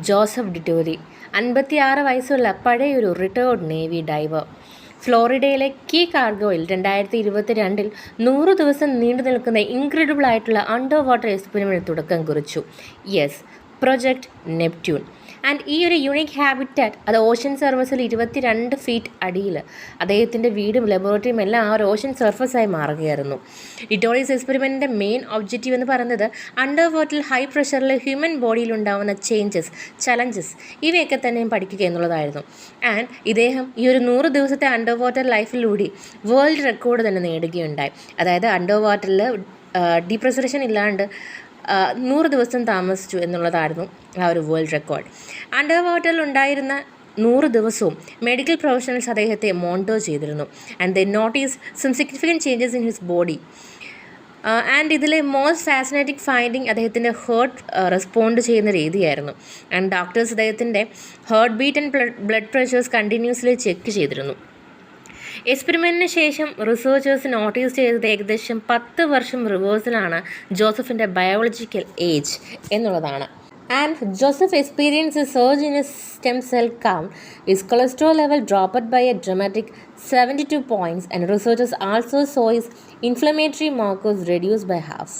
Joseph ഡിറ്റൂരി 56 വയസ്സുള്ള പഴയൊരു retired navy diver. ഫ്ലോറിഡയിലെ key കാർഗോയിൽ 2022 100 ദിവസം നീണ്ടു നിൽക്കുന്ന ഇൻക്രെഡിബിൾ ആയിട്ടുള്ള അണ്ടർ വാട്ടർ എക്സ്പെരിമെൻറ്റ് തുടക്കം കുറിച്ചു. Yes, project Neptune. ആൻഡ് ഈ ഒരു യുണീക്ക് ഹാബിറ്റാറ്റ് അത് ഓഷ്യൻ സർഫസിൽ 22 ഫീറ്റ് അടിയിൽ അദ്ദേഹത്തിൻ്റെ വീടും ലബോറട്ടറിയും എല്ലാം ആ ഒരു ഓഷ്യൻ സർഫസായി മാറുകയായിരുന്നു. ഡിറ്റോറിസ് എക്സ്പെരിമെൻറ്റിൻ്റെ മെയിൻ ഒബ്ജക്റ്റീവ് എന്ന് പറയുന്നത് അണ്ടർ വാട്ടറിൽ ഹൈ പ്രഷറിൽ ഹ്യൂമൻ ബോഡിയിൽ ഉണ്ടാകുന്ന ചേഞ്ചസ്, ചലഞ്ചസ് ഇവയൊക്കെ തന്നെയും പഠിക്കുക എന്നുള്ളതായിരുന്നു. ആൻഡ് ഇദ്ദേഹം ഈ ഒരു 100 ദിവസത്തെ അണ്ടർ വാട്ടർ ലൈഫിലൂടെ വേൾഡ് റെക്കോർഡ് തന്നെ നേടുകയുണ്ടായി. അതായത് അണ്ടർ വാട്ടറിൽ ഡീപ്രസറേഷൻ ഇല്ലാണ്ട് 100 ദിവസം താമസിച്ചു എന്നുള്ളതായിരുന്നു ആ ഒരു വേൾഡ് റെക്കോർഡ്. അണ്ടർ വാട്ടറിൽ ഉണ്ടായിരുന്ന 100 ദിവസവും മെഡിക്കൽ പ്രൊഫഷണൽസ് അദ്ദേഹത്തെ മോണിറ്റർ ചെയ്തിരുന്നു. And they notice some significant changes in his body. And ഇതിലെ മോസ്റ്റ് ഫാസിനേറ്റിംഗ് ഫൈൻഡിങ് അദ്ദേഹത്തിൻ്റെ ഹേർട്ട് റെസ്പോണ്ട് ചെയ്യുന്ന രീതിയായിരുന്നു. ആൻഡ് ഡോക്ടേഴ്സ് അദ്ദേഹത്തിൻ്റെ heart beat and blood pressures continuously check ചെയ്തിരുന്നു. എക്സ്പെരിമെൻറ്റിന് ശേഷം റിസർച്ചേഴ്സ് നോട്ടീസ് ചെയ്തത് ഏകദേശം 10 വർഷം റിവേഴ്സലാണ് ജോസഫിൻ്റെ ബയോളജിക്കൽ ഏജ് എന്നുള്ളതാണ്. And Joseph experience a surge in a stem cell count. His cholesterol level dropped by a dramatic 72 points, and researchers also saw his inflammatory markers reduced by half.